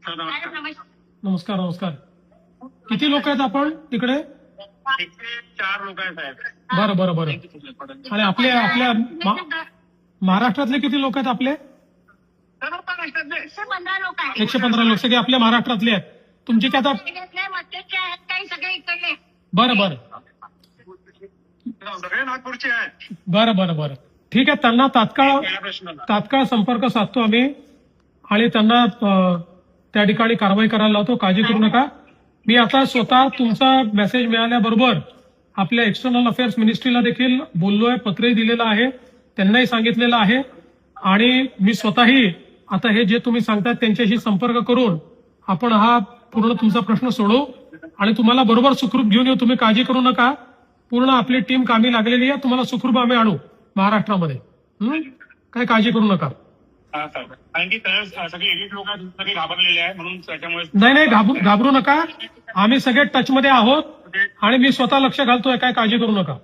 नमस्कार नमस्कार. किती लोक आहेत आपण तिकडे? 4 लोक आहेत साहेब. बरं बरं बरं. आणि आपल्या महाराष्ट्रातले किती लोक आहेत आपले? 115 लोक आहेत. 115 लोक सगळे आपल्या महाराष्ट्रातले आहेत. तुमचे काय आता? मध्यचे आहेत काही सगळे इकडले. बरं बरं सगळे नागपूरचे आहेत. बरं बरं बरं. ठीक आहे. त्यांना तात्काळ संपर्क साधतो आम्ही आणि त्यांना त्या ठिकाणी कारवाई करायला लावतो. काळजी करू नका. मी आता स्वतः तुमचा मेसेज मिळाल्याबरोबर आपल्या एक्सटर्नल अफेअर्स मिनिस्ट्रीला देखील बोललोय, पत्रही दिलेलं आहे, त्यांनाही सांगितलेलं आहे आणि मी स्वतःही आता हे जे तुम्ही सांगतात त्यांच्याशी संपर्क करून आपण हा पूर्ण तुमचा प्रश्न सोडवू आणि तुम्हाला बरोबर सुखरूप घेऊन येऊ. तुम्ही काळजी करू नका. पूर्ण आपली टीम कामी लागलेली आहे. तुम्हाला सुखरूप आम्ही आणू महाराष्ट्रामध्ये. काय काळजी करू नका. कारण की सगळे एलिट लोक सगळे घाबरलेले आहे म्हणून त्याच्यामुळे. नाही घाबरू नका. आम्ही सगळे टचमध्ये आहोत आणि मी स्वतः लक्ष घालतोय. काय काळजी करू नका.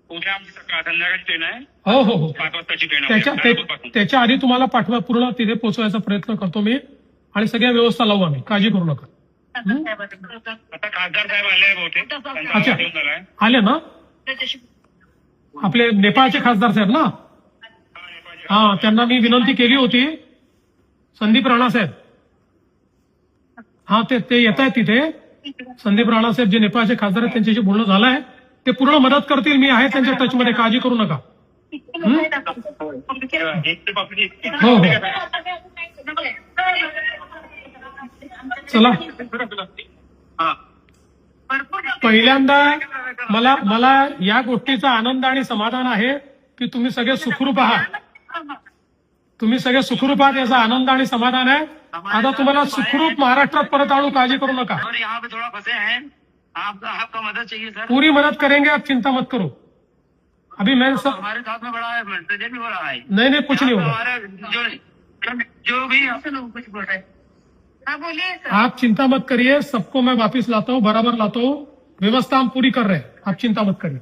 उद्या संध्याकाळची ट्रेन आहे. हो हो हो. 5 वाजताची ट्रेन आहे. त्याच्या आधी तुम्हाला पाठवा पूर्ण तिथे पोहोचवायचा प्रयत्न करतो मी आणि सगळ्या व्यवस्था लावू आम्ही. काळजी करू नका. आता खासदार साहेब आले बहुतेक. अच्छा आले ना? आपले नेपाळचे खासदार साहेब ना? हा, त्यांना मी विनंती केली होती. संदीप राणा साहेब, हा ते येत आहेत तिथे. संदीप राणा साहेब जे नेपाळचे खासदार आहेत त्यांच्याशी बोलणं झालंय. ते पूर्ण मदत करतील. मी आहे त्यांच्या टचमध्ये. काळजी करू नका. हो हो. चला. पहिल्यांदा मला या गोष्टीचा आनंद आणि समाधान आहे की तुम्ही सगळे सुखरूप आहात. तुम्ही सगळे सुखरूप आहात याचा आनंद आणि समाधान आहे. आता तुम्हाला सुखरूप महाराष्ट्रात परत आणू. काळजी करू नका. यहाँ पे थोड़ा फंसे हैं. आपका मदद चाहिए सर. पूरी मदद करेंगे. आप चिंता मत करो. अभी मैं सब हमारे साथ में बड़ा है, प्रेजेंट भी बड़ा है. नहीं कुछ नहीं होगा. हमारे जो भी कुछ बोल रहे हैं. हाँ बोलिए सर. आप चिंता मत करिए. सबको मैं वापिस लाता हूँ, बराबर लाता हूँ. व्यवस्था हम पूरी कर रहे हैं. आप चिंता मत करिए.